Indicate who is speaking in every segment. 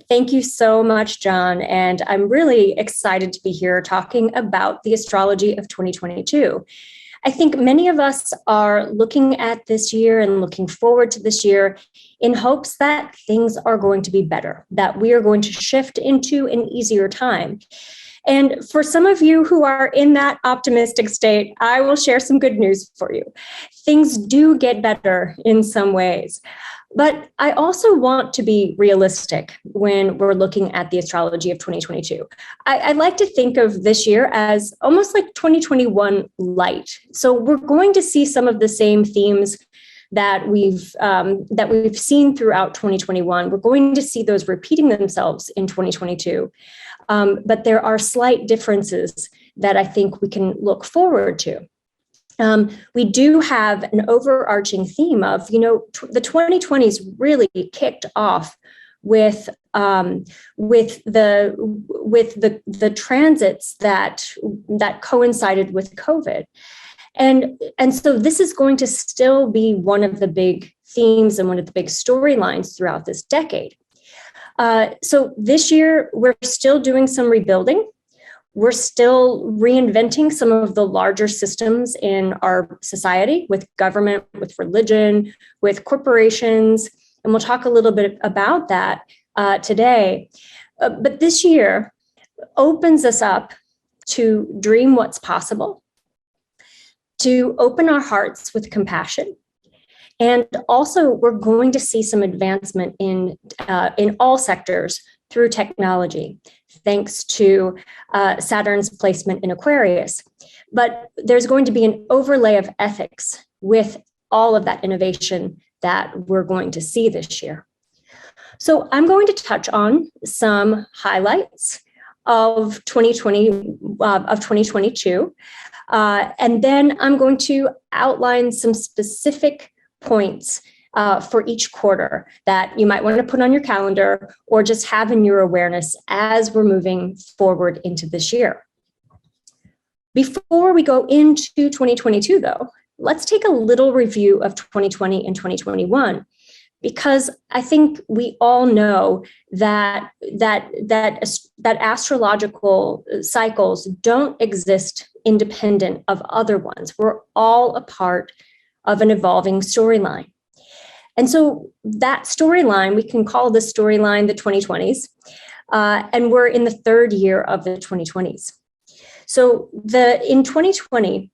Speaker 1: Thank you so much, John. And I'm really excited to be here talking about the astrology of 2022. I think many of us are looking at this year and looking forward to this year in hopes that things are going to be better, that we are going to shift into an easier time. And for some of you who are in that optimistic state, I will share some good news for you. Things do get better in some ways. But I also want to be realistic when we're looking at the astrology of 2022. I like to think of this year as almost like 2021 light. So we're going to see some of the same themes that we've seen throughout 2021. We're going to see those repeating themselves in 2022. But there are slight differences that I think we can look forward to. We do have an overarching theme of, the 2020s really kicked off with the transits that coincided with COVID. And so this is going to still be one of the big themes and one of the big storylines throughout this decade. So this year, we're still doing some rebuilding. We're still reinventing some of the larger systems in our society with government, with religion, with corporations. And we'll talk a little bit about that today. But this year opens us up to dream what's possible, to open our hearts with compassion. And also, we're going to see some advancement in all sectors through technology, thanks to Saturn's placement in Aquarius. But there's going to be an overlay of ethics with all of that innovation that we're going to see this year. So I'm going to touch on some highlights of 2022, and then I'm going to outline some specific points for each quarter that you might want to put on your calendar or just have in your awareness as we're moving forward into this year. Before we go into 2022, though, let's take a little review of 2020 and 2021, because I think we all know that astrological cycles don't exist independent of other ones. We're all a part of an evolving storyline. And so that storyline, we can call this storyline the 2020s, and we're in the third year of the 2020s. So in 2020,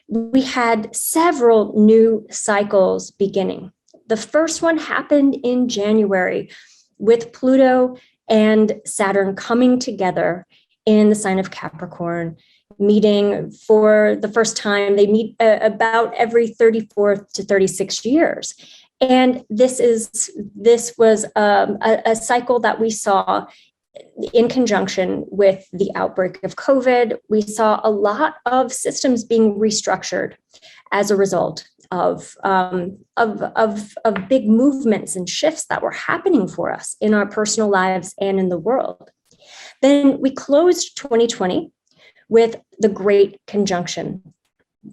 Speaker 1: we had several new cycles beginning. The first one happened in January with Pluto and Saturn coming together in the sign of Capricorn, meeting for the first time. They meet about every 34 to 36 years. And this was a cycle that we saw in conjunction with the outbreak of COVID. We saw a lot of systems being restructured as a result of big movements and shifts that were happening for us in our personal lives and in the world. Then we closed 2020 with the Great Conjunction,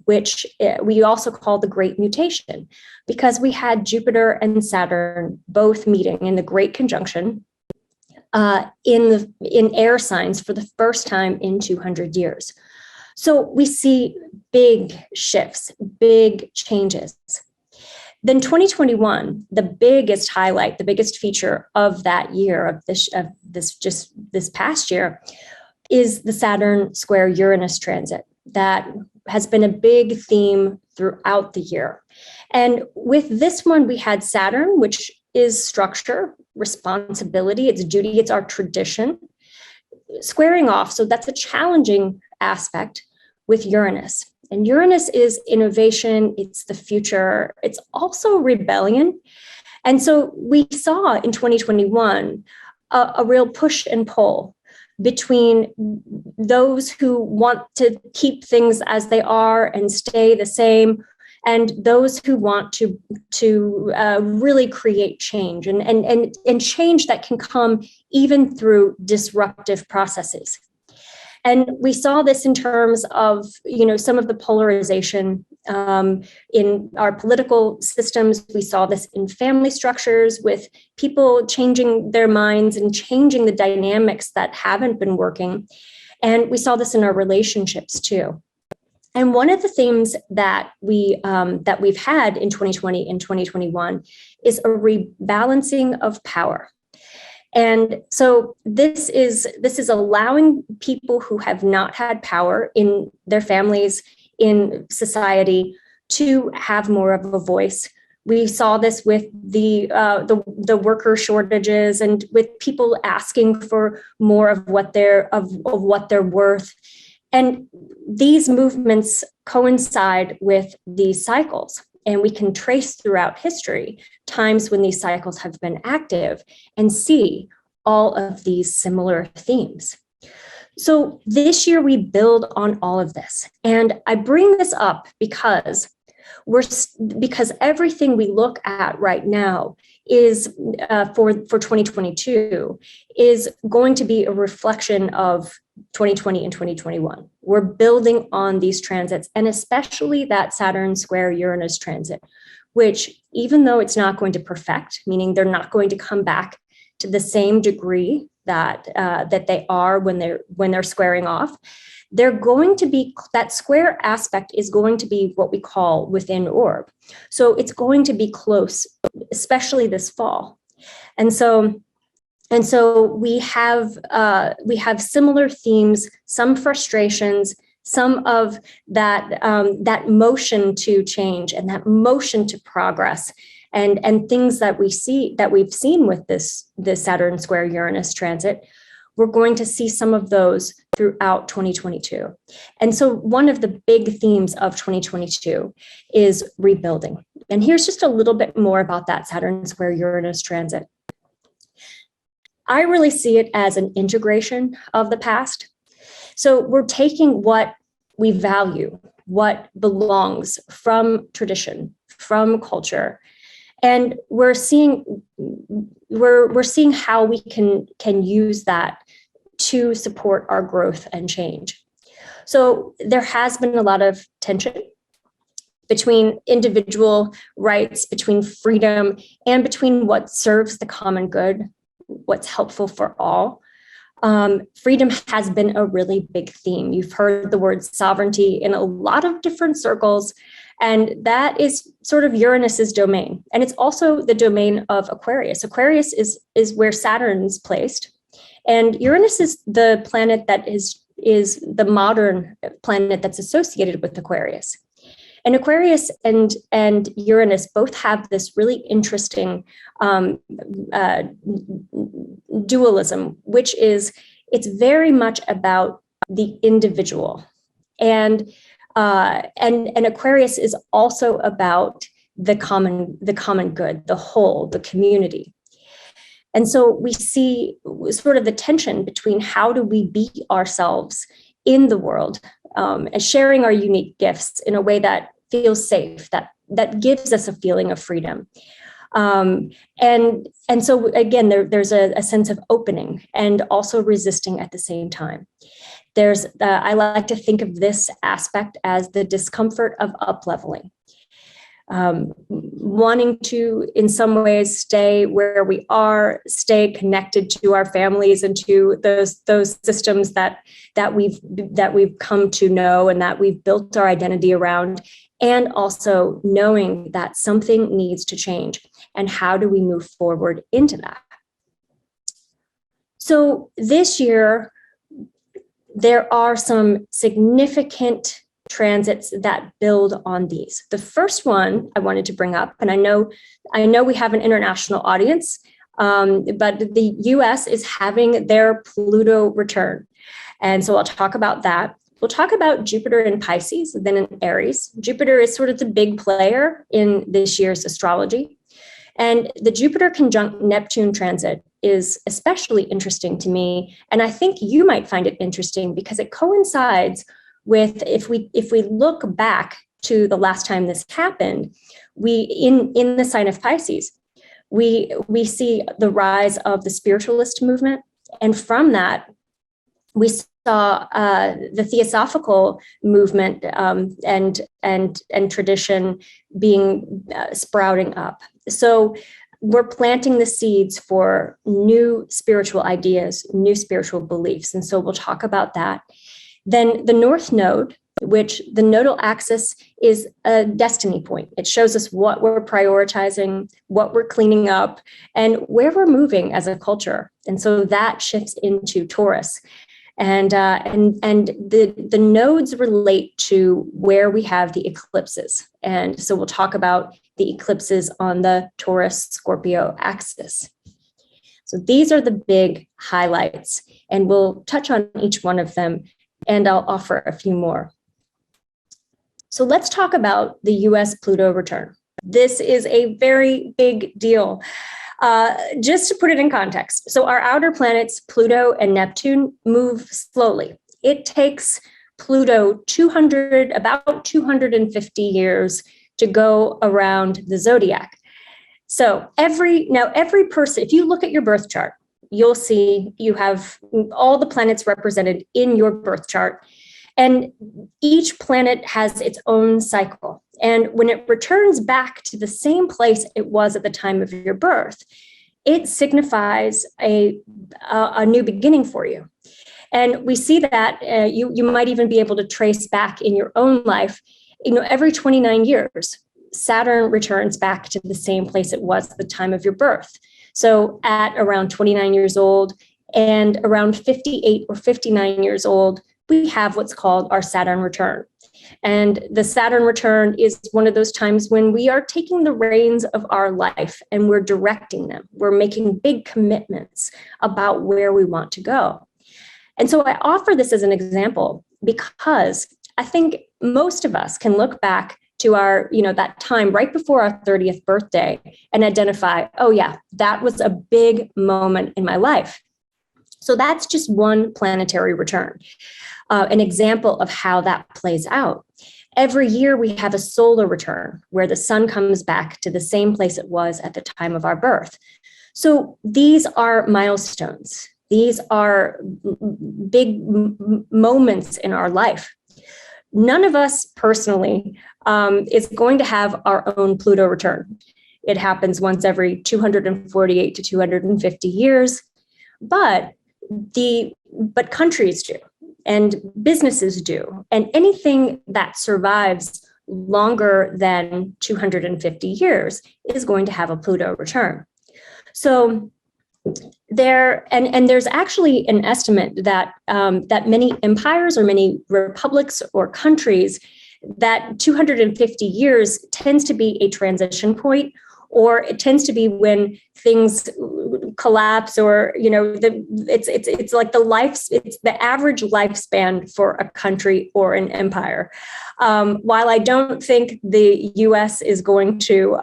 Speaker 1: which we also call the Great Mutation, because we had Jupiter and Saturn both meeting in the Great Conjunction in air signs for the first time in 200 years. So we see big shifts, big changes. Then 2021, the biggest highlight, the biggest feature of that year, of this past year, is the Saturn square Uranus transit that has been a big theme throughout the year. And with this one, we had Saturn, which is structure, responsibility, it's duty, it's our tradition, squaring off. So that's a challenging aspect with Uranus. And Uranus is innovation, it's the future, it's also rebellion. And so we saw in 2021 a real push and pull between those who want to keep things as they are and stay the same, and those who want to really create change and change that can come even through disruptive processes. And we saw this in terms of, some of the polarization In our political systems, we saw this in family structures with people changing their minds and changing the dynamics that haven't been working. And we saw this in our relationships too. And one of the themes that we've had in 2020 and 2021 is a rebalancing of power. And so this is allowing people who have not had power in their families, in society, to have more of a voice. We saw this with the worker shortages and with people asking for more of what they're worth. And these movements coincide with these cycles. And we can trace throughout history times when these cycles have been active and see all of these similar themes. So this year we build on all of this. And I bring this up because everything we look at right now is for 2022 is going to be a reflection of 2020 and 2021. We're building on these transits, and especially that Saturn square Uranus transit, which, even though it's not going to perfect, meaning they're not going to come back to the same degree that they are when they're squaring off, they're going to be, that square aspect is going to be what we call within orb. So it's going to be close, especially this fall. And so we have similar themes, some frustrations, some of that motion to change and that motion to progress, and things that we've seen with this Saturn square Uranus transit. We're going to see some of those throughout 2022. And so one of the big themes of 2022 is rebuilding. And here's just a little bit more about that Saturn square Uranus transit. I really see it as an integration of the past. So we're taking what we value, what belongs from tradition, from culture, and we're seeing how we can use that to support our growth and change. So there has been a lot of tension between individual rights, between freedom, and between what serves the common good, what's helpful for all. Freedom has been a really big theme. You've heard the word sovereignty in a lot of different circles, and that is sort of Uranus's domain. And it's also the domain of Aquarius. Aquarius is where Saturn's placed, and Uranus is the planet that is the modern planet that's associated with Aquarius. And Aquarius and Uranus both have this really interesting dualism, which is it's very much about the individual, and Aquarius is also about the common good, the whole, the community. And so we see sort of the tension between how do we be ourselves in the world, and sharing our unique gifts in a way that feels safe, that gives us a feeling of freedom. And so again, there's a sense of opening and also resisting at the same time. I like to think of this aspect as the discomfort of up-leveling. Wanting to, in some ways, stay where we are, stay connected to our families and to those systems that we've come to know and that we've built our identity around, and also knowing that something needs to change, and how do we move forward into that. So this year, there are some significant transits that build on these. The first one I wanted to bring up, and I know we have an international audience, but the US is having their Pluto return. And so I'll talk about that. We'll talk about Jupiter in Pisces, then in Aries. Jupiter is sort of the big player in this year's astrology. And the Jupiter conjunct Neptune transit is especially interesting to me. And I think you might find it interesting because it coincides with, if we look back to the last time this happened, in the sign of Pisces, we see the rise of the spiritualist movement. And from that, we saw the Theosophical movement and tradition being sprouting up. So we're planting the seeds for new spiritual ideas, new spiritual beliefs. And so we'll talk about that. Then the North Node, which the nodal axis is a destiny point. It shows us what we're prioritizing, what we're cleaning up, and where we're moving as a culture. And so that shifts into Taurus. And the nodes relate to where we have the eclipses. And so we'll talk about the eclipses on the Taurus-Scorpio axis. So these are the big highlights, and we'll touch on each one of them, and I'll offer a few more. So let's talk about the US Pluto return. This is a very big deal. Just to put it in context, so our outer planets, Pluto and Neptune, move slowly. It takes Pluto about 250 years to go around the zodiac. So every person, if you look at your birth chart, you'll see you have all the planets represented in your birth chart. And each planet has its own cycle. And when it returns back to the same place it was at the time of your birth, it signifies a new beginning for you. And we see that you might even be able to trace back in your own life, every 29 years, Saturn returns back to the same place it was at the time of your birth. So at around 29 years old and around 58 or 59 years old, we have what's called our Saturn return. And the Saturn return is one of those times when we are taking the reins of our life and we're directing them. We're making big commitments about where we want to go. And so I offer this as an example because I think most of us can look back to our, that time right before our 30th birthday and identify, oh yeah, that was a big moment in my life. So that's just one planetary return. An example of how that plays out. Every year we have a solar return where the sun comes back to the same place it was at the time of our birth. So these are milestones. These are big moments in our life. None of us personally is going to have our own Pluto return. It happens once every 248 to 250 years, but countries do. And businesses do. And anything that survives longer than 250 years is going to have a Pluto return. So there's actually an estimate that that many empires or many republics or countries, that 250 years tends to be a transition point, or it tends to be when things collapse, or it's like it's the average lifespan for a country or an empire. While I don't think the U.S. is going to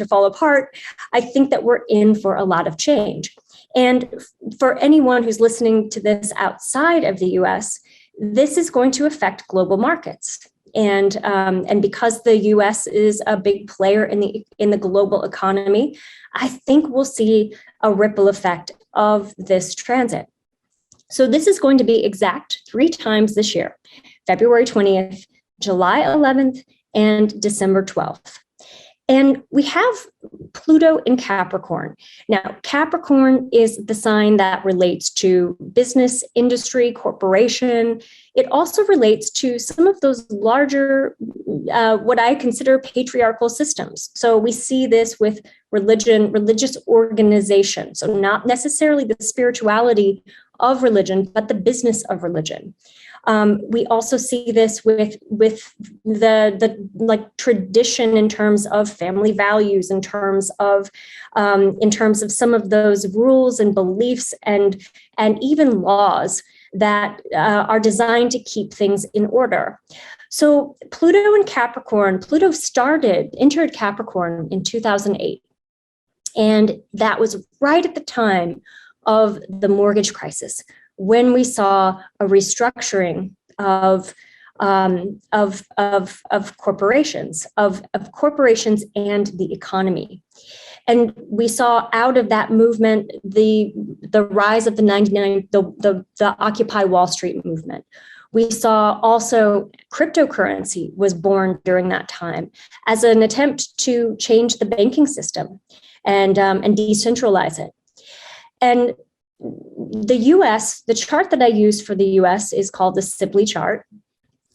Speaker 1: fall apart, I think that we're in for a lot of change. And for anyone who's listening to this outside of the U.S., this is going to affect global markets. And because the U.S. is a big player in the global economy, I think we'll see a ripple effect of this transit. So this is going to be exact 3 times this year: February 20th, July 11th, and December 12th. And we have Pluto in Capricorn. Now, Capricorn is the sign that relates to business, industry, corporation. It also relates to some of those larger, what I consider patriarchal systems. So we see this with religion, religious organization. So not necessarily the spirituality of religion, but the business of religion. We also see this with the like tradition in terms of family values, in terms of some of those rules and beliefs and even laws that are designed to keep things in order. So Pluto in Capricorn, Pluto entered Capricorn in 2008. And that was right at the time of the mortgage crisis, when we saw a restructuring of of corporations, of corporations and the economy. And we saw out of that movement the rise of the Occupy Wall Street movement. We saw also cryptocurrency was born during that time as an attempt to change the banking system and decentralize it. And the US, the chart that I use for the US is called the Sibley chart.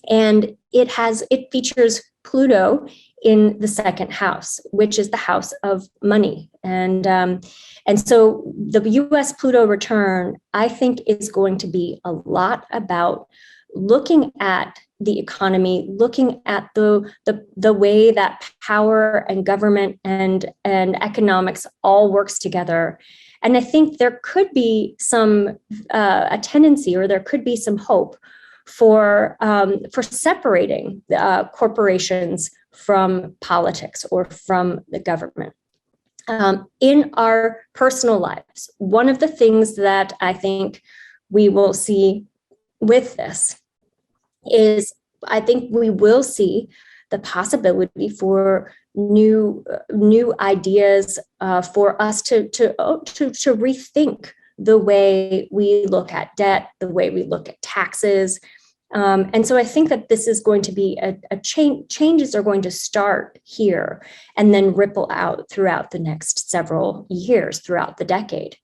Speaker 1: And it features Pluto in the second house, which is the house of money. And so the US Pluto return, I think, is going to be a lot about looking at the economy, looking at the way that power and government and economics all works together. And I think there could be a tendency, or there could be some hope for separating corporations from politics or from the government. In our personal lives, one of the things that I think we will see with this is, I think we will see the possibility for new ideas for us to rethink the way we look at debt, the way we look at taxes. And so I think that this is going to be a change. Changes are going to start here and then ripple out throughout the next several years, throughout the decade.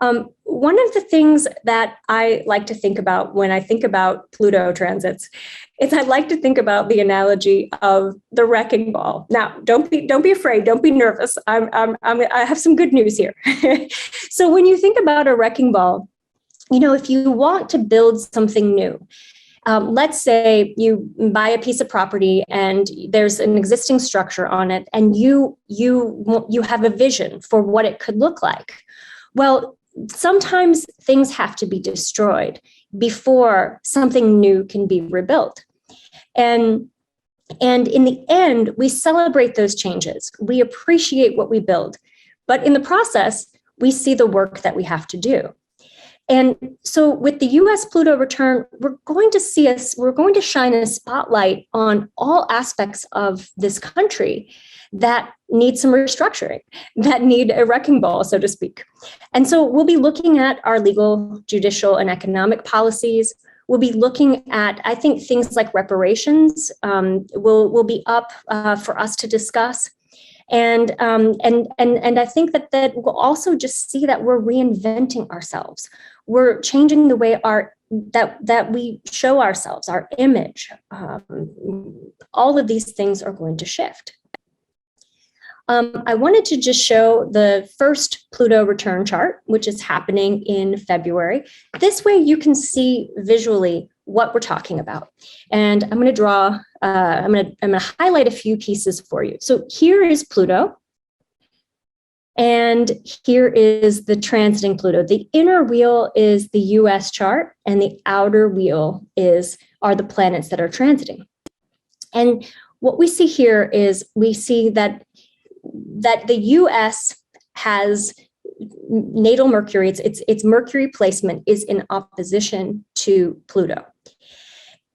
Speaker 1: One of the things that I like to think about when I think about Pluto transits is I like to think about the analogy of the wrecking ball. Now, don't be afraid, don't be nervous. I have some good news here. So when you think about a wrecking ball, if you want to build something new, let's say you buy a piece of property and there's an existing structure on it, and you have a vision for what it could look like. Well, sometimes things have to be destroyed before something new can be rebuilt. And in the end, we celebrate those changes. We appreciate what we build. But in the process, we see the work that we have to do. And so with the US Pluto return, we're going to shine a spotlight on all aspects of this country that need some restructuring, that need a wrecking ball, so to speak. And so we'll be looking at our legal, judicial, and economic policies. We'll be looking at, I think, things like reparations will be up for us to discuss. And I think that we'll also just see that we're reinventing ourselves. We're changing the way that we show ourselves, our image. All of these things are going to shift. I wanted to just show the first Pluto return chart, which is happening in February. This way you can see visually what we're talking about. And I'm going to I'm going to highlight a few pieces for you. So here is Pluto. And here is the transiting Pluto. The inner wheel is the US chart, and the outer wheel are the planets that are transiting. And what we see here is we see that the US has natal Mercury, its Mercury placement is in opposition to Pluto.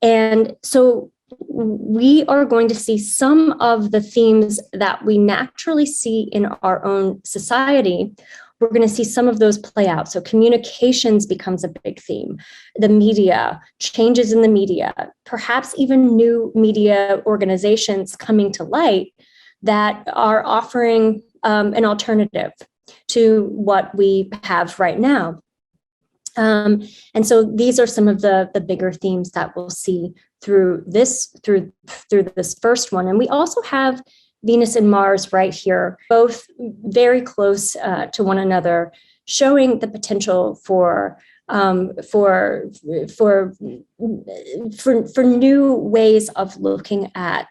Speaker 1: And so we are going to see some of the themes that we naturally see in our own society. We're going to see some of those play out. So communications becomes a big theme. The media, changes in the media, perhaps even new media organizations coming to light that are offering an alternative to what we have right now. And so these are some of the bigger themes that we'll see through this first one. And we also have Venus and Mars right here, both very close to one another, showing the potential for new ways of looking at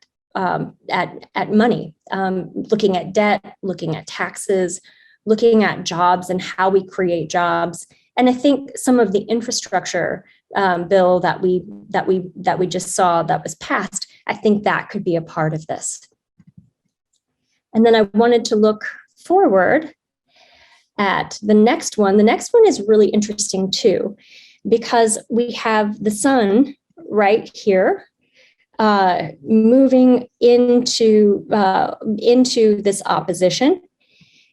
Speaker 1: money, looking at debt, looking at taxes, looking at jobs and how we create jobs. And I think some of the infrastructure bill that we just saw that was passed, I think that could be a part of this. And then I wanted to look forward at the next one. The next one is really interesting too, because we have the sun right here, moving into this opposition.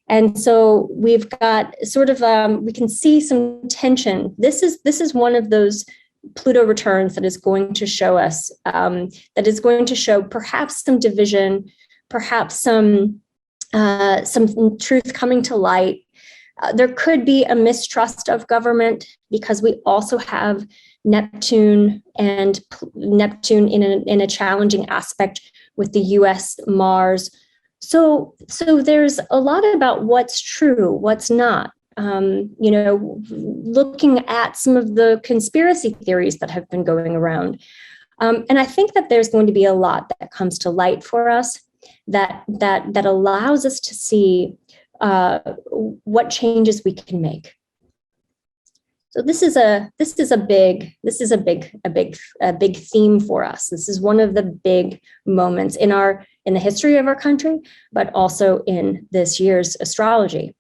Speaker 1: And so we've got sort of, we can see some tension. This is one of those Pluto returns that is going to show us, that is going to show perhaps some division, perhaps some truth coming to light. There could be a mistrust of government because we also have Neptune in a challenging aspect with the US Mars. So there's a lot about what's true, what's not. Looking at some of the conspiracy theories that have been going around. And I think that there's going to be a lot that comes to light for us that allows us to see what changes we can make. So this is a big theme for us. This is one of the big moments in the history of our country, but also in this year's astrology.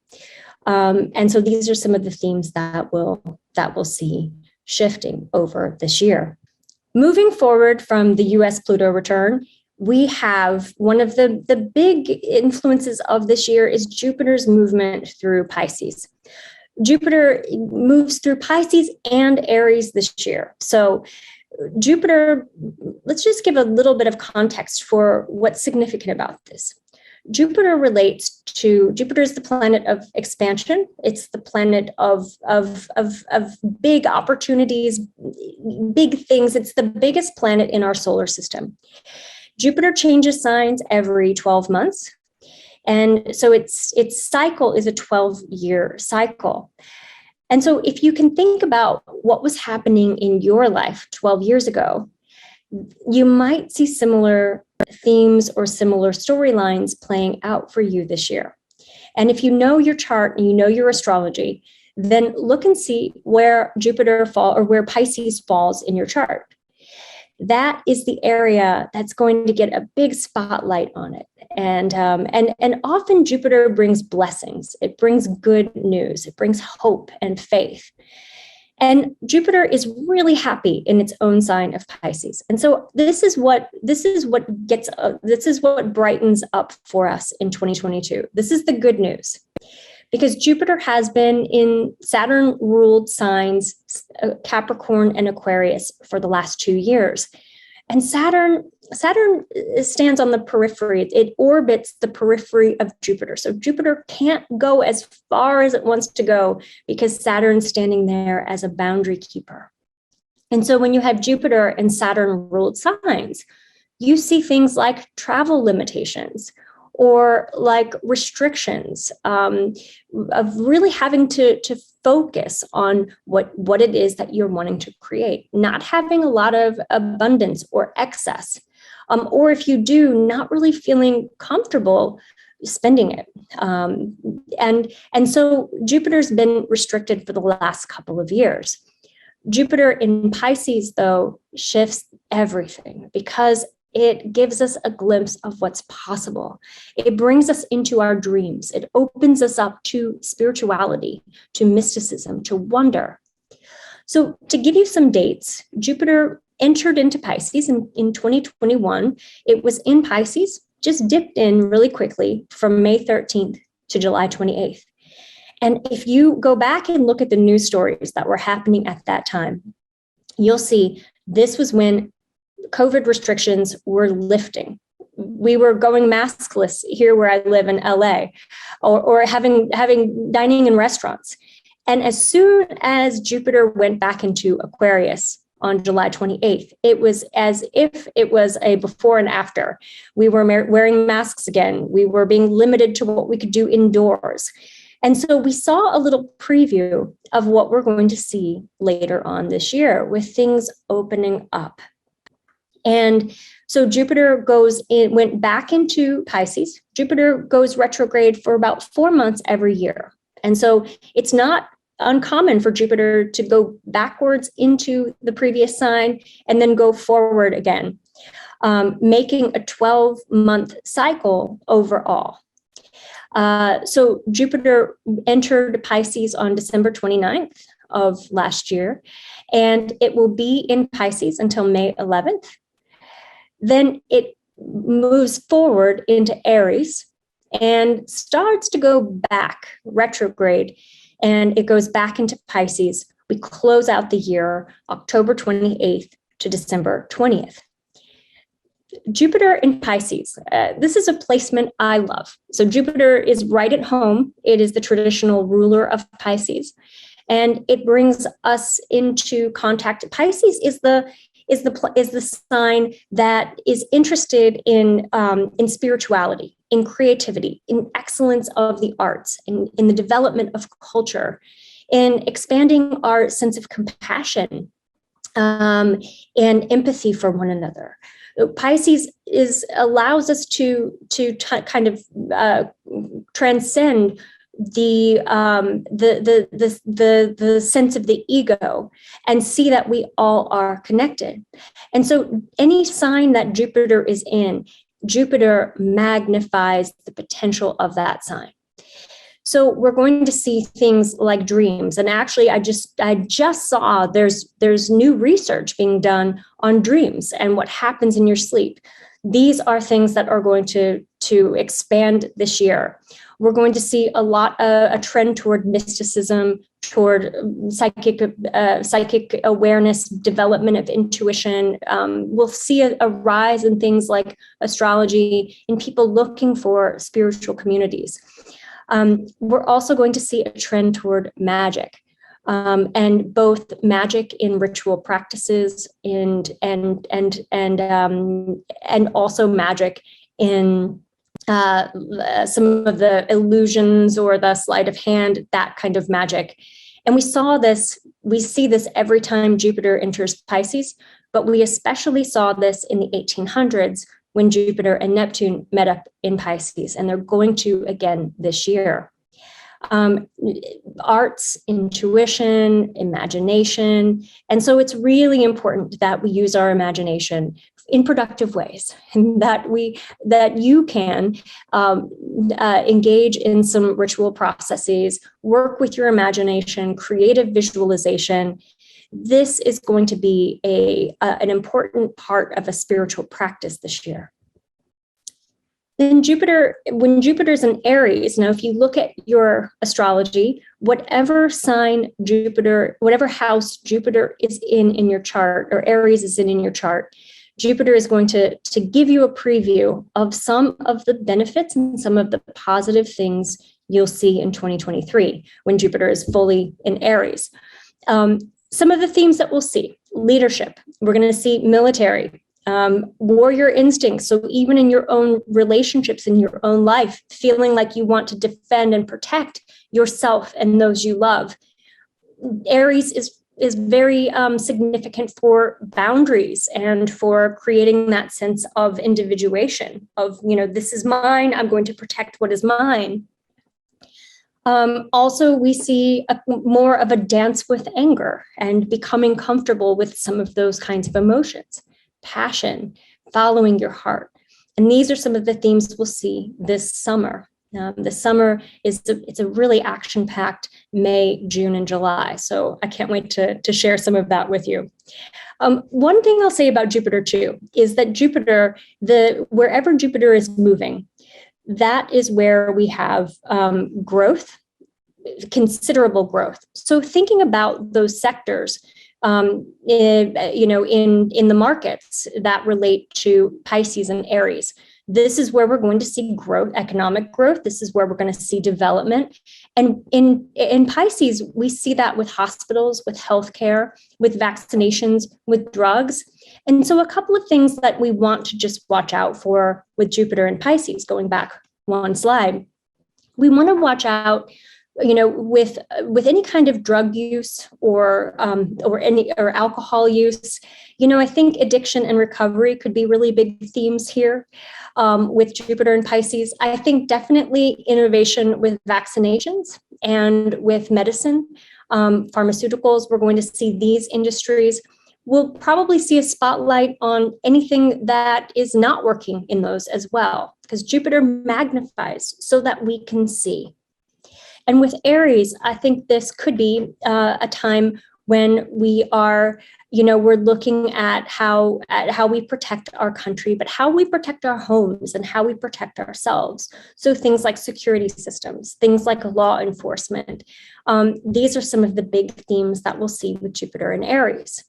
Speaker 1: And so these are some of the themes that we'll see shifting over this year. Moving forward from the US Pluto return, we have one of the big influences of this year is Jupiter's movement through Pisces. Jupiter moves through Pisces and Aries this year. So Jupiter, let's just give a little bit of context for what's significant about this. Jupiter is the planet of expansion. It's the planet of big opportunities, big things. It's the biggest planet in our solar system. Jupiter changes signs every 12 months. And so its cycle is a 12-year cycle. And so if you can think about what was happening in your life 12 years ago, you might see similar themes or similar storylines playing out for you this year. And if you know your chart and you know your astrology, then look and see where where Pisces falls in your chart. That is the area that's going to get a big spotlight on it. And often Jupiter brings blessings. It brings good news. It brings hope and faith. And Jupiter is really happy in its own sign of Pisces. And so this is what brightens up for us in 2022. This is the good news. Because Jupiter has been in Saturn-ruled signs, Capricorn and Aquarius, for the last 2 years. And Saturn stands on the periphery. It orbits the periphery of Jupiter. So Jupiter can't go as far as it wants to go because Saturn's standing there as a boundary keeper. And so when you have Jupiter and Saturn-ruled signs, you see things like travel limitations, or like restrictions of really having to focus on what it is that you're wanting to create, not having a lot of abundance or excess, or if you do, not really feeling comfortable spending it. And so Jupiter's been restricted for the last couple of years. Jupiter in Pisces, though, shifts everything because it gives us a glimpse of what's possible. It brings us into our dreams. It opens us up to spirituality, to mysticism, to wonder. So to give you some dates, Jupiter entered into Pisces in 2021. It was in Pisces, just dipped in really quickly from May 13th to July 28th. And if you go back and look at the news stories that were happening at that time, you'll see this was when COVID restrictions were lifting. We were going maskless here where I live in LA, or having dining in restaurants. And as soon as Jupiter went back into Aquarius on July 28th, it was as if it was a before and after. We were wearing masks again. We were being limited to what we could do indoors. And so we saw a little preview of what we're going to see later on this year with things opening up. And so Jupiter went back into Pisces. Jupiter goes retrograde for about 4 months every year. And so it's not uncommon for Jupiter to go backwards into the previous sign and then go forward again, making a 12-month cycle overall. So Jupiter entered Pisces on December 29th. of last year, and it will be in Pisces until May 11th. Then it moves forward into Aries and starts to go back retrograde, and it goes back into Pisces. We close out the year October 28th to December 20th. Jupiter in Pisces. This is a placement I love. So Jupiter is right at home. It is the traditional ruler of Pisces, and it brings us into contact. Pisces is the sign that is interested in spirituality, in creativity, in excellence of the arts, in the development of culture, in expanding our sense of compassion and empathy for one another. Pisces allows us to kind of transcend the sense of the ego and see that we all are connected. And so any sign that Jupiter is in, Jupiter magnifies the potential of that sign. So we're going to see things like dreams. And actually, I just saw there's new research being done on dreams and what happens in your sleep. These are things that are going to expand this year. We're going to see a trend toward mysticism, toward psychic awareness, development of intuition. We'll see a rise in things like astrology, in people looking for spiritual communities. We're also going to see a trend toward magic, and both magic in ritual practices and also magic in some of the illusions or the sleight of hand, that kind of magic. And we see this every time Jupiter enters Pisces, but we especially saw this in the 1800s when Jupiter and Neptune met up in Pisces, and they're going to again this year. Arts, intuition, imagination. And so it's really important that we use our imagination in productive ways, and that you can engage in some ritual processes, work with your imagination, creative visualization. This is going to be an important part of a spiritual practice this year. Then when Jupiter's in Aries, now if you look at your astrology, whatever house Jupiter is in your chart, or Aries is in your chart, Jupiter is going to give you a preview of some of the benefits and some of the positive things you'll see in 2023 when Jupiter is fully in Aries. Some of the themes that we'll see: leadership. We're going to see military, warrior instincts. So even in your own relationships, in your own life, feeling like you want to defend and protect yourself and those you love. Aries is very significant for boundaries and for creating that sense of individuation of, this is mine, I'm going to protect what is mine. Also, we see more of a dance with anger and becoming comfortable with some of those kinds of emotions, passion, following your heart. And these are some of the themes we'll see this summer. The summer it's a really action-packed May, June, and July. So I can't wait to share some of that with you. One thing I'll say about Jupiter too is that Jupiter, wherever Jupiter is moving, that is where we have growth, considerable growth. So thinking about those sectors, in the markets that relate to Pisces and Aries, this is where we're going to see growth, economic growth. This is where we're going to see development. And in Pisces, we see that with hospitals, with healthcare, with vaccinations, with drugs. And so a couple of things that we want to just watch out for with Jupiter and Pisces, going back one slide, we want to watch out, with any kind of drug use or alcohol use. I think addiction and recovery could be really big themes here with Jupiter and Pisces. I think definitely innovation with vaccinations and with medicine, pharmaceuticals. We're going to see these industries. We'll probably see a spotlight on anything that is not working in those as well, because Jupiter magnifies so that we can see. And with Aries, I think this could be a time when we are, we're looking at how we protect our country, but how we protect our homes and how we protect ourselves. So things like security systems, things like law enforcement. These are some of the big themes that we'll see with Jupiter and Aries.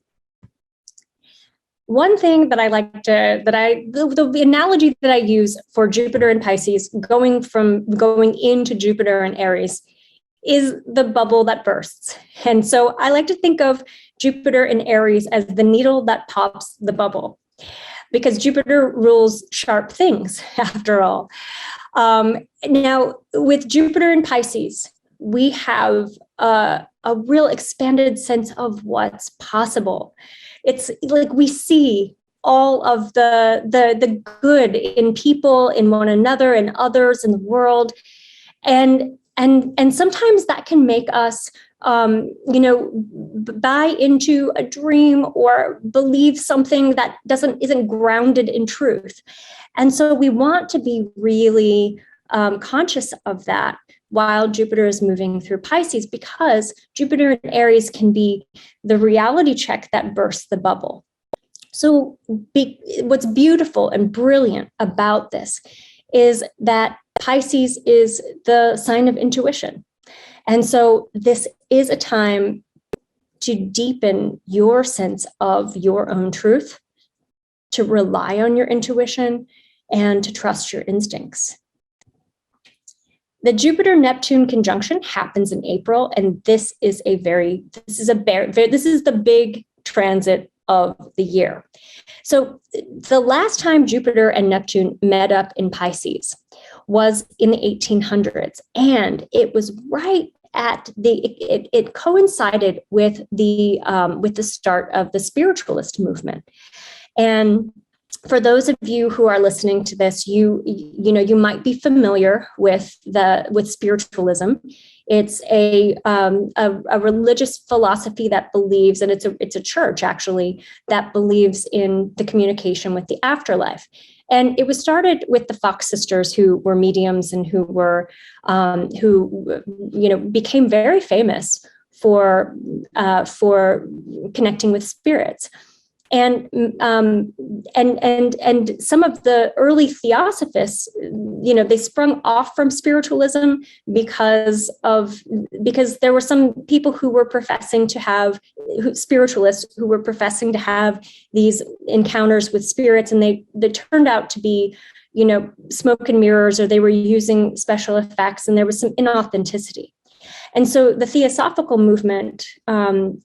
Speaker 1: One thing that I like the analogy that I use for Jupiter and Pisces going into Jupiter and Aries is the bubble that bursts. And so I like to think of Jupiter and Aries as the needle that pops the bubble, because Jupiter rules sharp things, after all. Now, with Jupiter and Pisces, we have a real expanded sense of what's possible. It's like we see all of the good in people, in one another, and others in the world, and sometimes that can make us, buy into a dream or believe something that isn't grounded in truth, and so we want to be really conscious of that while Jupiter is moving through Pisces, because Jupiter and Aries can be the reality check that bursts the bubble. So what's beautiful and brilliant about this is that Pisces is the sign of intuition. And so this is a time to deepen your sense of your own truth, to rely on your intuition, and to trust your instincts. The Jupiter-Neptune conjunction happens in April, and this is the big transit of the year. So the last time Jupiter and Neptune met up in Pisces was in the 1800s, and it was right at it coincided with the start of the spiritualist movement. And for those of you who are listening to this, you might be familiar with spiritualism. It's a religious philosophy that believes, and it's a church actually, that believes in the communication with the afterlife. And it was started with the Fox sisters, who were mediums and who became very famous for connecting with spirits. And some of the early theosophists, they sprung off from spiritualism because there were some people who were professing to have spiritualists who were professing to have these encounters with spirits, and they turned out to be, smoke and mirrors, or they were using special effects, and there was some inauthenticity. And so the Theosophical movement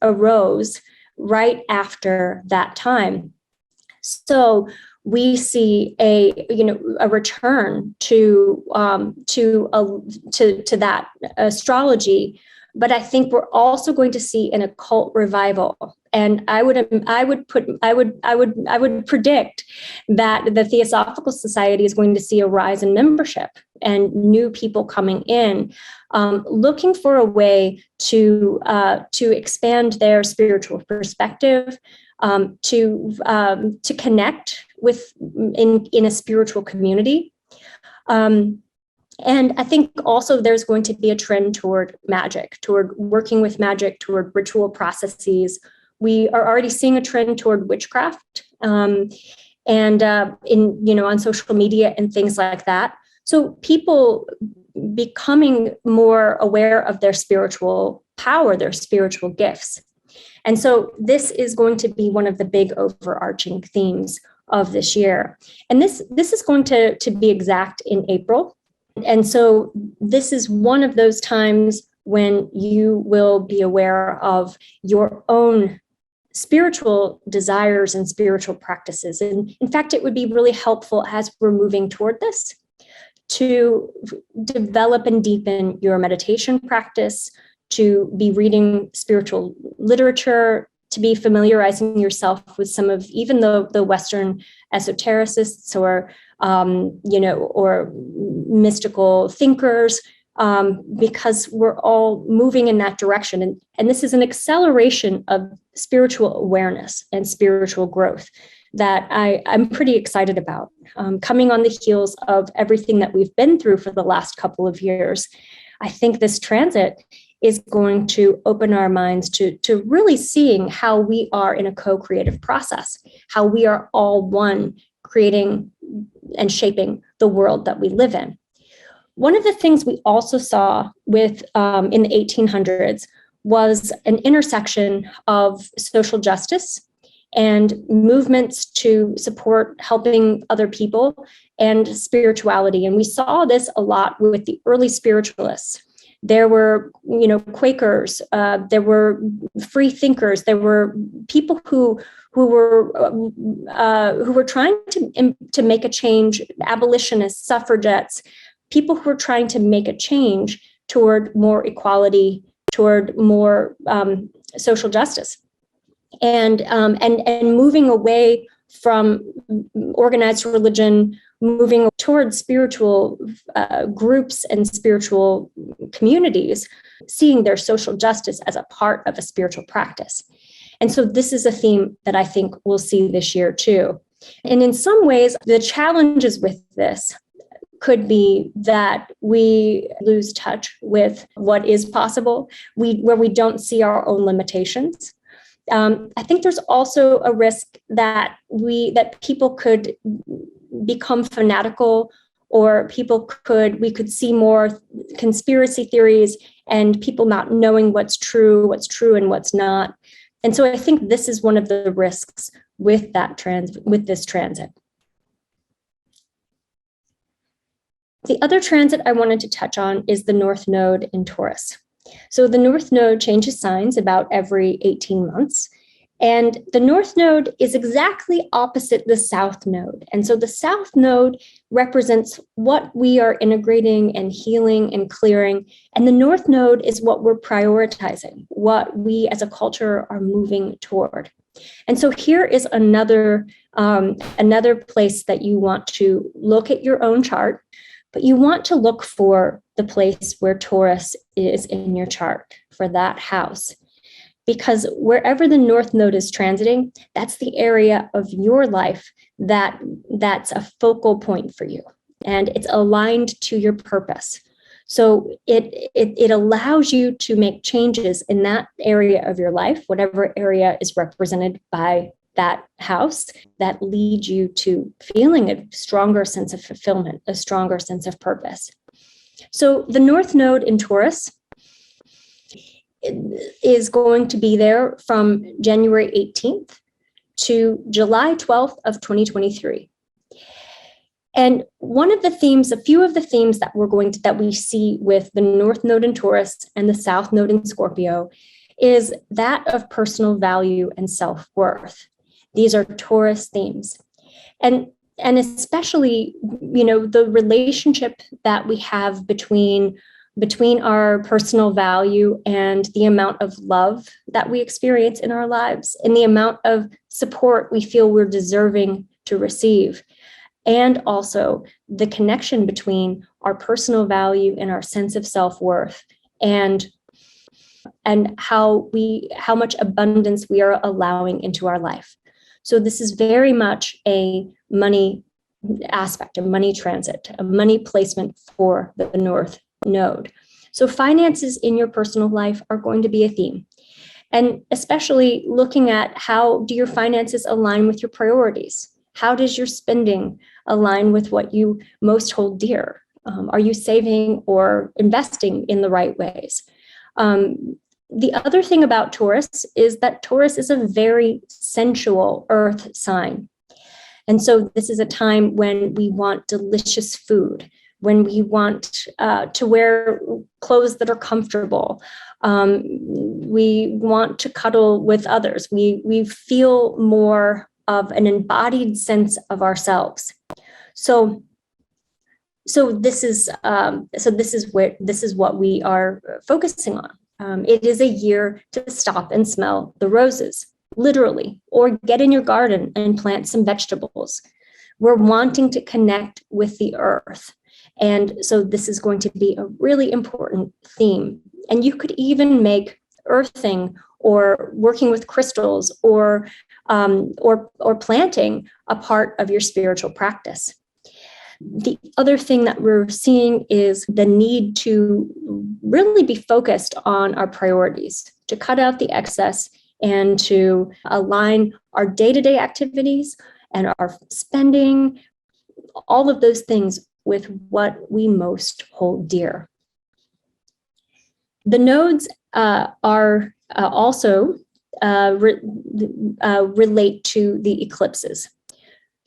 Speaker 1: arose right after that time. So we see a return to that astrology, but I think we're also going to see an occult revival. And I would predict that the Theosophical Society is going to see a rise in membership and new people coming in, looking for a way to expand their spiritual perspective, to connect with in a spiritual community. And I think also there's going to be a trend toward magic, toward working with magic, toward ritual processes. We are already seeing a trend toward witchcraft, and on social media and things like that. So people becoming more aware of their spiritual power, their spiritual gifts. And so this is going to be one of the big overarching themes of this year. And this is going to be exact in April. And so this is one of those times when you will be aware of your own spiritual desires and spiritual practices. And in fact, it would be really helpful as we're moving toward this to develop and deepen your meditation practice, to be reading spiritual literature, to be familiarizing yourself with some of even the Western esotericists or mystical thinkers, because we're all moving in that direction. And this is an acceleration of spiritual awareness and spiritual growth that I'm pretty excited about, coming on the heels of everything that we've been through for the last couple of years. I think this transit is going to open our minds to really seeing how we are in a co-creative process, how we are all one, creating and shaping the world that we live in. One of the things we also saw with in the 1800s was an intersection of social justice and movements to support helping other people and spirituality. And we saw this a lot with the early spiritualists. There were, Quakers, there were free thinkers, there were people who were trying to make a change, abolitionists, suffragettes, people who were trying to make a change toward more equality, toward more social justice, and moving away from organized religion, moving towards spiritual groups and spiritual communities, seeing their social justice as a part of a spiritual practice. And so this is a theme that I think we'll see this year too. And in some ways, the challenges with this could be that we lose touch with what is possible, where we don't see our own limitations. I think there's also a risk that people could become fanatical, or we could see more conspiracy theories and people not knowing what's true and what's not. And so I think this is one of the risks with this transit. The other transit I wanted to touch on is the North Node in Taurus. So the North Node changes signs about every 18 months. And the North Node is exactly opposite the South Node. And so the South Node represents what we are integrating and healing and clearing. And the North Node is what we're prioritizing, what we as a culture are moving toward. And so here is another place that you want to look at your own chart, but you want to look for the place where Taurus is in your chart, for that house. Because wherever the North Node is transiting, that's the area of your life that's a focal point for you, and it's aligned to your purpose. So it allows you to make changes in that area of your life, whatever area is represented by that house, that leads you to feeling a stronger sense of fulfillment, a stronger sense of purpose. So the North Node in Taurus is going to be there from January 18th to July 12th of 2023. And a few of the themes that we see with the North Node in Taurus and the South Node in Scorpio is that of personal value and self-worth. These are Taurus themes. And especially, the relationship that we have between our personal value and the amount of love that we experience in our lives, and the amount of support we feel we're deserving to receive. And also the connection between our personal value and our sense of self-worth, and how much abundance we are allowing into our life. So this is very much a money aspect, a money transit, a money placement for the North Node. So finances in your personal life are going to be a theme. And especially looking at, how do your finances align with your priorities? How does your spending align with what you most hold dear? Are you saving or investing in the right ways? The other thing about Taurus is that Taurus is a very sensual earth sign. And so this is a time when we want delicious food, when we want to wear clothes that are comfortable. We want to cuddle with others. We feel more of an embodied sense of ourselves. So this is what we are focusing on. It is a year to stop and smell the roses, literally, or get in your garden and plant some vegetables. We're wanting to connect with the earth. And so this is going to be a really important theme. And you could even make earthing or working with crystals or planting a part of your spiritual practice. The other thing that we're seeing is the need to really be focused on our priorities, to cut out the excess and to align our day-to-day activities and our spending, all of those things with what we most hold dear. The nodes are also relate to the eclipses.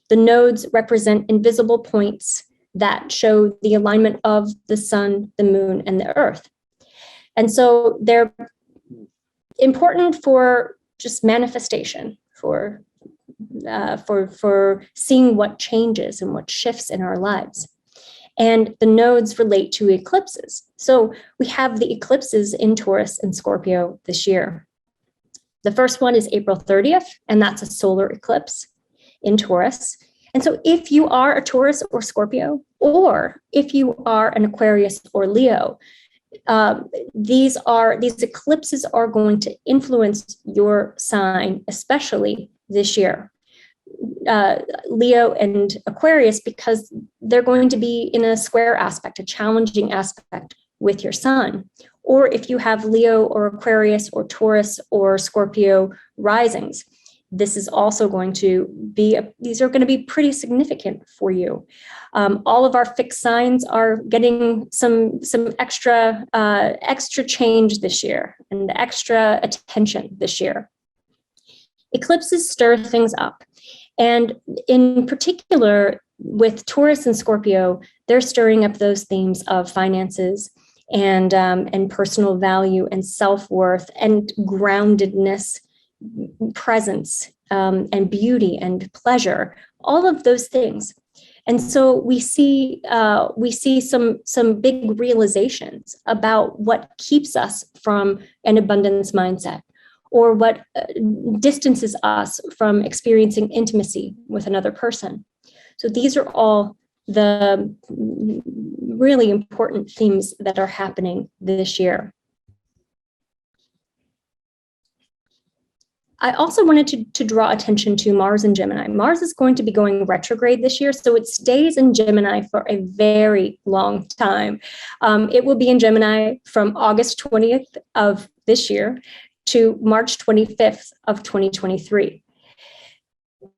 Speaker 1: The nodes represent invisible points that show the alignment of the sun, the moon, and the earth. And so they're important for just manifestation, for seeing what changes and what shifts in our lives. And the nodes relate to eclipses. So we have the eclipses in Taurus and Scorpio this year. The first one is April 30th, and that's a solar eclipse in Taurus. And so if you are a Taurus or Scorpio, or if you are an Aquarius or Leo, these eclipses are going to influence your sign, especially this year. Leo and Aquarius, because they're going to be in a square aspect, a challenging aspect with your sun. Or if you have Leo or Aquarius or Taurus or Scorpio risings, this is also going to be, these are going to be pretty significant for you. All of our fixed signs are getting some extra change this year and extra attention this year. Eclipses stir things up. And in particular, with Taurus and Scorpio, they're stirring up those themes of finances and personal value and self-worth and groundedness, presence, and beauty and pleasure, all of those things. And so we see some big realizations about what keeps us from an abundance mindset, or what distances us from experiencing intimacy with another person. So these are all the really important themes that are happening this year. I also wanted to draw attention to Mars in Gemini. Mars is going to be going retrograde this year, so it stays in Gemini for a very long time. It will be in Gemini from August 20th of this year to March 25th of 2023.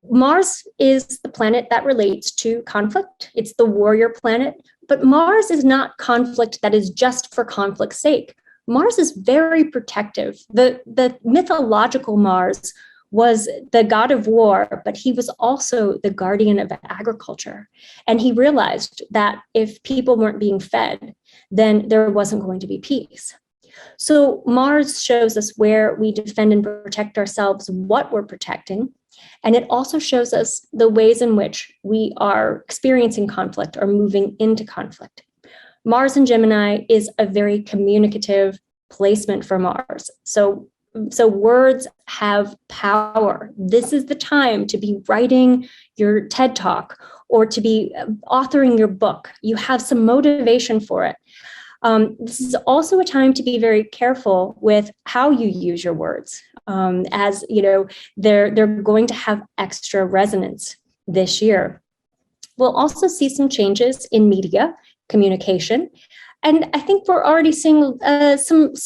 Speaker 1: Mars is the planet that relates to conflict. It's the warrior planet, but Mars is not conflict that is just for conflict's sake. Mars is very protective. The mythological Mars was the god of war, but he was also the guardian of agriculture. And he realized that if people weren't being fed, then there wasn't going to be peace. So Mars shows us where we defend and protect ourselves, what we're protecting. And it also shows us the ways in which we are experiencing conflict or moving into conflict. Mars in Gemini is a very communicative placement for Mars. So words have power. This is the time to be writing your TED Talk or to be authoring your book. You have some motivation for it. This is also a time to be very careful with how you use your words. As you know, they're going to have extra resonance this year. We'll also see some changes in media communication, and I think we're already seeing some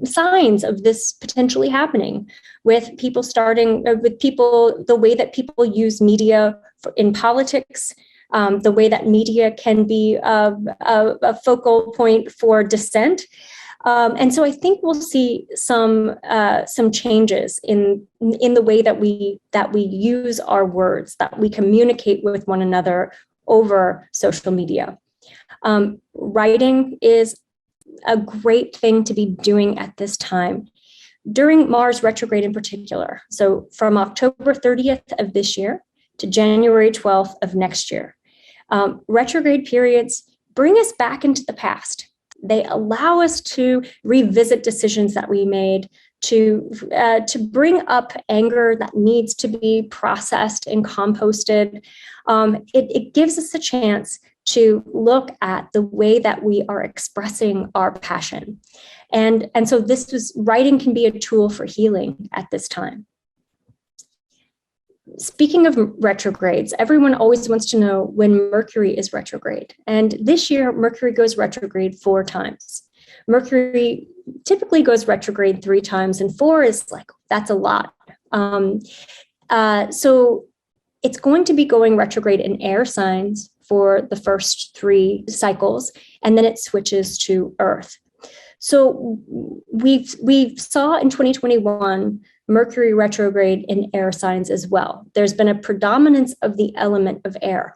Speaker 1: signs of this potentially happening with people the way that people use media in politics. The way that media can be a focal point for dissent. And so I think we'll see some changes in the way that we use our words, that we communicate with one another over social media. Writing is a great thing to be doing at this time. During Mars retrograde in particular, so from October 30th of this year to January 12th of next year, retrograde periods bring us back into the past. They allow us to revisit decisions that we made, to bring up anger that needs to be processed and composted. It gives us a chance to look at the way that we are expressing our passion. And so writing can be a tool for healing at this time. Speaking of retrogrades, everyone always wants to know when Mercury is retrograde. And this year, Mercury goes retrograde 4 times. Mercury typically goes retrograde 3 times, and 4 is like, that's a lot. So it's going to be going retrograde in air signs for the first 3 cycles, and then it switches to Earth. So we saw in 2021 Mercury retrograde in air signs as well. There's been a predominance of the element of air.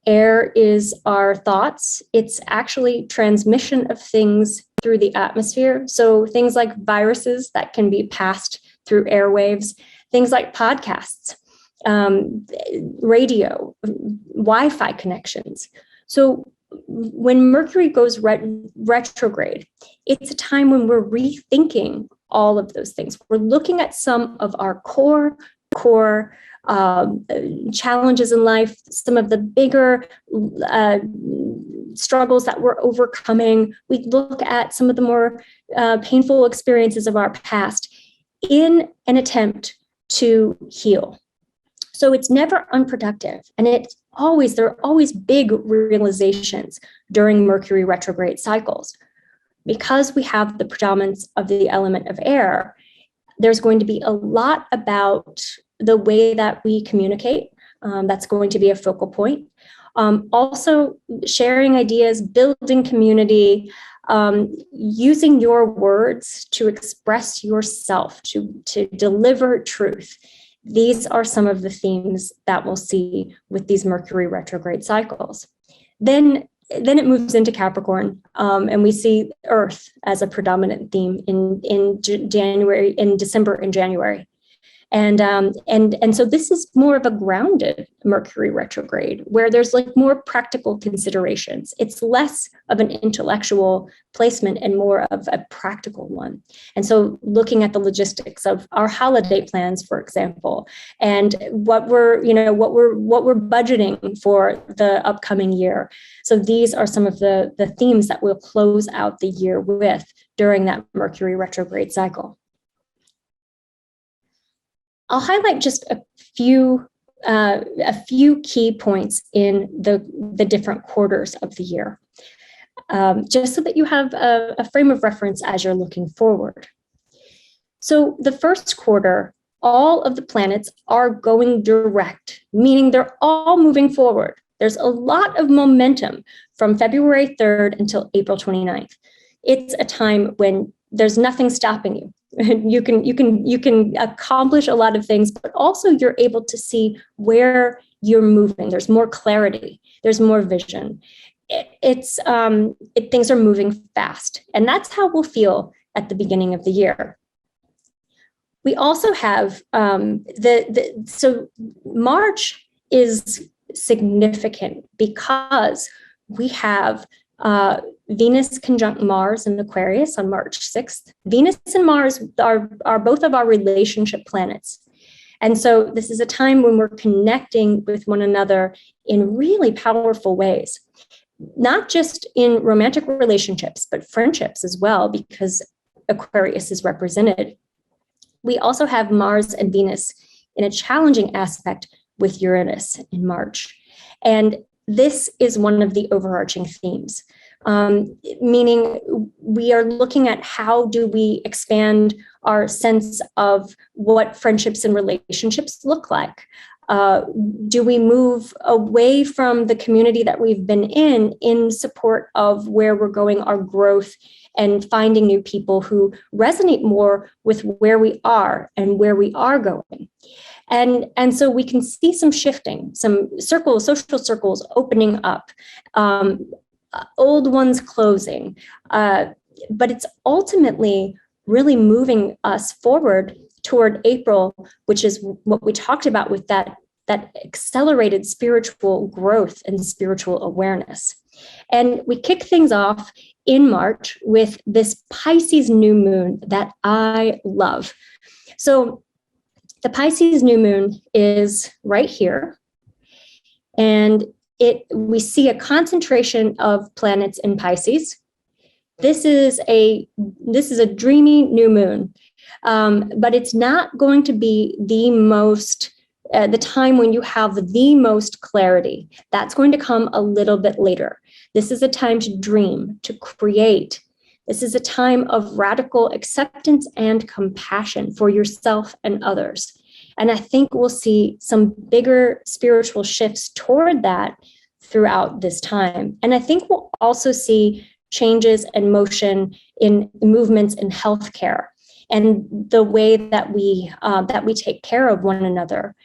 Speaker 1: Air is our thoughts. It's actually transmission of things through the atmosphere. So things like viruses that can be passed through airwaves, things like podcasts, radio, Wi-Fi connections. So when Mercury goes retrograde, it's a time when we're rethinking all of those things. We're looking at some of our core challenges in life, some of the bigger struggles that we're overcoming. We look at some of the more painful experiences of our past in an attempt to heal. So it's never unproductive, and there are always big realizations during Mercury retrograde cycles. Because we have the predominance of the element of air, there's going to be a lot about the way that we communicate. That's going to be a focal point. Also, sharing ideas, building community, using your words to express yourself, to deliver truth. These are some of the themes that we'll see with these Mercury retrograde cycles. Then it moves into Capricorn, and we see Earth as a predominant theme in December and January. And so this is more of a grounded Mercury retrograde, where there's like more practical considerations. It's less of an intellectual placement and more of a practical one. And so looking at the logistics of our holiday plans, for example, and what we're budgeting for the upcoming year. So these are some of the themes that we'll close out the year with during that Mercury retrograde cycle. I'll highlight just a few key points in the different quarters of the year, just so that you have a frame of reference as you're looking forward. So the first quarter, all of the planets are going direct, meaning they're all moving forward. There's a lot of momentum from February 3rd until April 29th. It's a time when there's nothing stopping you. You can accomplish a lot of things, but also you're able to see where you're moving. There's more clarity. There's more vision. Things are moving fast, and that's how we'll feel at the beginning of the year. We also have so March is significant because we have Venus conjunct Mars in Aquarius on March 6th. Venus and Mars are both of our relationship planets. And so this is a time when we're connecting with one another in really powerful ways, not just in romantic relationships, but friendships as well, because Aquarius is represented. We also have Mars and Venus in a challenging aspect with Uranus in March. And this is one of the overarching themes, meaning we are looking at how do we expand our sense of what friendships and relationships look like. Do we move away from the community that we've been in support of where we're going, our growth, and finding new people who resonate more with where we are and where we are going? And so we can see some shifting, some social circles opening up, old ones closing, but it's ultimately really moving us forward toward April, which is what we talked about with that accelerated spiritual growth and spiritual awareness. And we kick things off in March with this Pisces new moon that I love. So the Pisces new moon is right here, and we see a concentration of planets in Pisces. This is a dreamy new moon, but it's not going to be the most the time when you have the most clarity. That's going to come a little bit later. This is a time to dream, to create. This is a time of radical acceptance and compassion for yourself and others. And I think we'll see some bigger spiritual shifts toward that throughout this time. And I think we'll also see changes and motion in movements in healthcare and the way that we take care of one another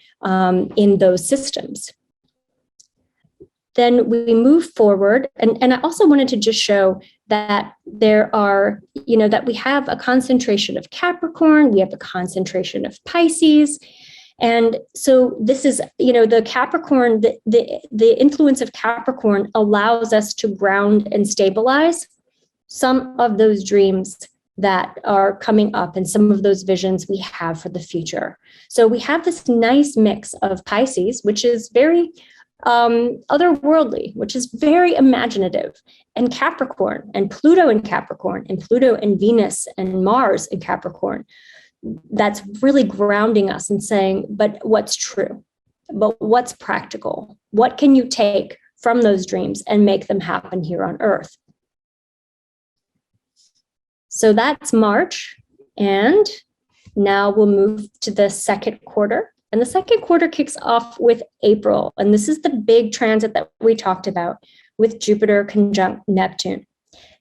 Speaker 1: in those systems. Then we move forward, and I also wanted to just show that there are, that we have a concentration of Capricorn, we have a concentration of Pisces. And so this is, the Capricorn, the influence of Capricorn allows us to ground and stabilize some of those dreams that are coming up and some of those visions we have for the future. So we have this nice mix of Pisces, which is very otherworldly, which is very imaginative, and Capricorn, and Pluto in Capricorn, and Pluto and Venus and Mars in Capricorn. That's really grounding us and saying, but what's true? But what's practical? What can you take from those dreams and make them happen here on Earth? So that's March. And now we'll move to the second quarter. And the second quarter kicks off with April. And this is the big transit that we talked about with Jupiter conjunct Neptune.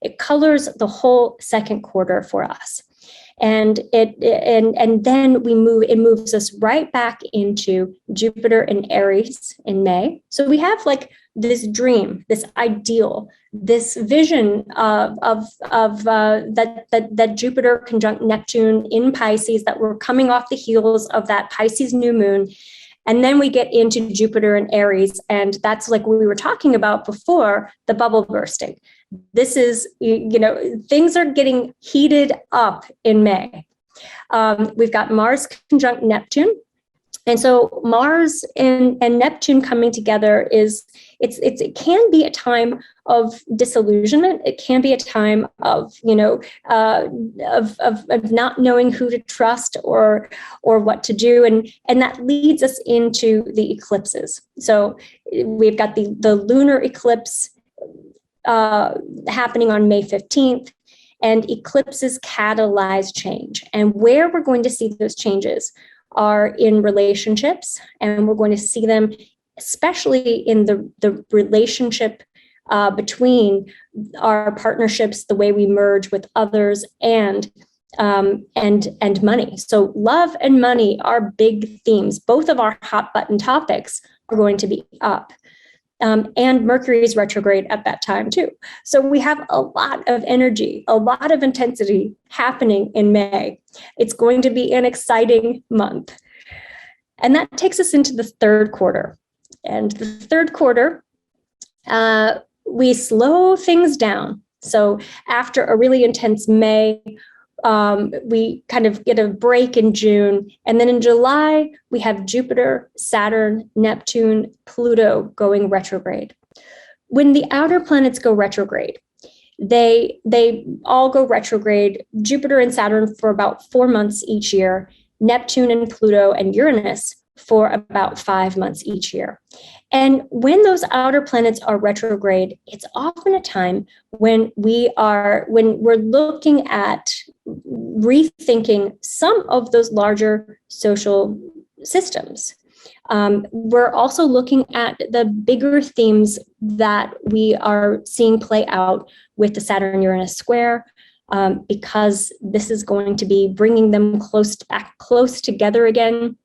Speaker 1: It colors the whole second quarter for us. And then it moves us right back into Jupiter and Aries in May. So we have like this dream, this ideal, this vision of that Jupiter conjunct Neptune in Pisces, that we're coming off the heels of that Pisces new moon. And then we get into Jupiter and Aries, and that's like what we were talking about before, the bubble bursting. This is, things are getting heated up in May. We've got Mars conjunct Neptune. And so Mars and Neptune coming together it can be a time of disillusionment. It can be a time of, of not knowing who to trust or what to do. And that leads us into the eclipses. So we've got the lunar eclipse happening on May 15th, and eclipses catalyze change. And where we're going to see those changes are in relationships, and we're going to see them especially in the relationship between our partnerships, the way we merge with others, and money. So love and money are big themes. Both of our hot button topics are going to be up. And Mercury is retrograde at that time too. So we have a lot of energy, a lot of intensity happening in May. It's going to be an exciting month. And that takes us into the third quarter. And the third quarter, we slow things down. So after a really intense May, we kind of get a break in June. And then in July, we have Jupiter, Saturn, Neptune, Pluto going retrograde. When the outer planets go retrograde, they all go retrograde, Jupiter and Saturn for about 4 months each year, Neptune and Pluto and Uranus for about 5 months each year. And when those outer planets are retrograde, it's often a time when we're looking at rethinking some of those larger social systems. We're also looking at the bigger themes that we are seeing play out with the Saturn-Uranus square, because this is going to be bringing them back close together again.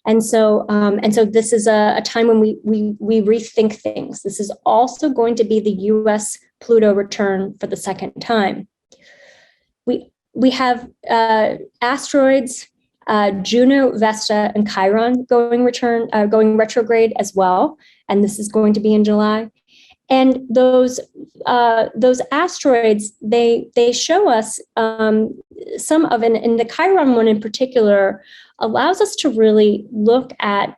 Speaker 1: And so this is a time when we rethink things. This is also going to be the US Pluto return for the second time. We have asteroids, Juno, Vesta, and Chiron going retrograde as well, and this is going to be in July. And those asteroids, they show us some of, and the Chiron one in particular allows us to really look at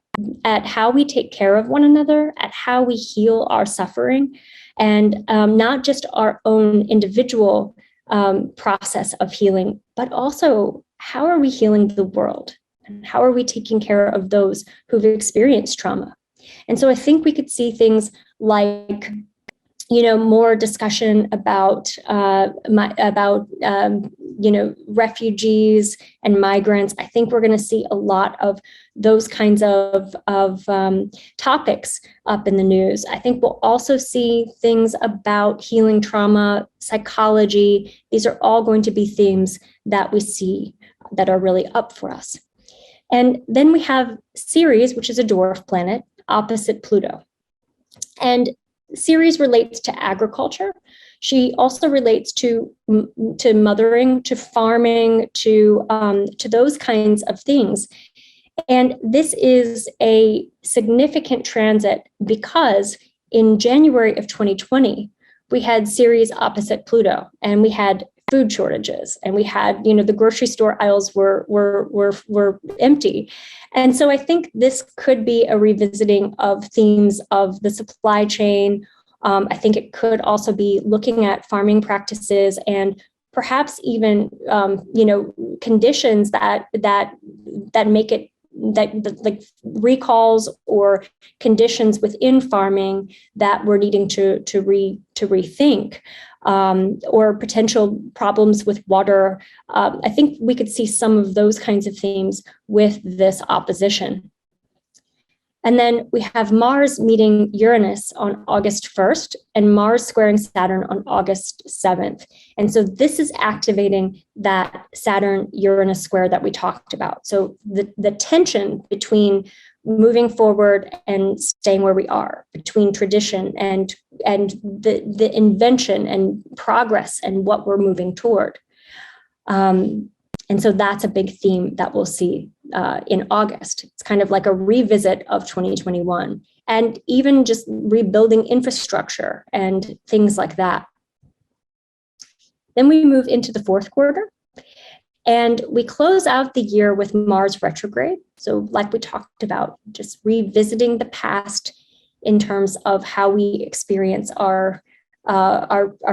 Speaker 1: how we take care of one another, at how we heal our suffering, and not just our own individual process of healing, but also how are we healing the world? And how are we taking care of those who've experienced trauma? And so I think we could see things like, more discussion about refugees and migrants. I think we're going to see a lot of those kinds of topics up in the news. I think we'll also see things about healing trauma, psychology. These are all going to be themes that we see that are really up for us. And then we have Ceres, which is a dwarf planet, opposite Pluto. And Ceres relates to agriculture. She also relates to mothering, to farming, to those kinds of things. And this is a significant transit because in January of 2020, we had Ceres opposite Pluto, and we had food shortages, and we had, the grocery store aisles were empty. And so I think this could be a revisiting of themes of the supply chain. I think it could also be looking at farming practices and perhaps even, conditions that make it that like recalls or conditions within farming that we're needing to rethink, or potential problems with water. I think we could see some of those kinds of themes with this opposition. And then we have Mars meeting Uranus on August 1st and Mars squaring Saturn on August 7th. And so this is activating that Saturn-Uranus square that we talked about. So the tension between moving forward and staying where we are, between tradition and the invention and progress and what we're moving toward. And so that's a big theme that we'll see in August. It's kind of like a revisit of 2021 and even just rebuilding infrastructure and things like that. Then we move into the fourth quarter and we close out the year with Mars retrograde. So like we talked about, just revisiting the past in terms of how we experience our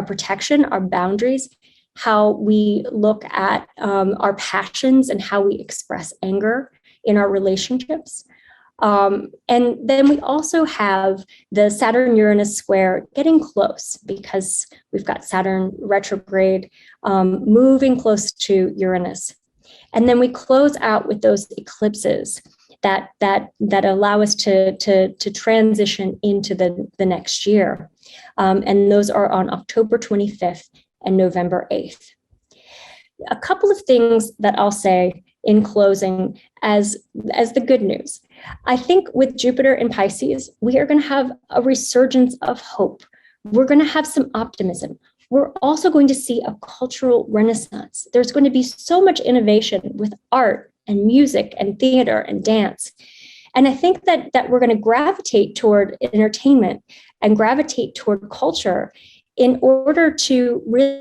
Speaker 1: protection, our boundaries, how we look at our passions and how we express anger in our relationships. And then we also have the Saturn-Uranus square getting close because we've got Saturn retrograde moving close to Uranus. And then we close out with those eclipses that allow us to transition into the next year. And those are on October 25th and November 8th. A couple of things that I'll say in closing as the good news. I think with Jupiter in Pisces, we are going to have a resurgence of hope. We're going to have some optimism. We're also going to see a cultural renaissance. There's going to be so much innovation with art and music and theater and dance. And I think that we're going to gravitate toward entertainment and gravitate toward culture in order to really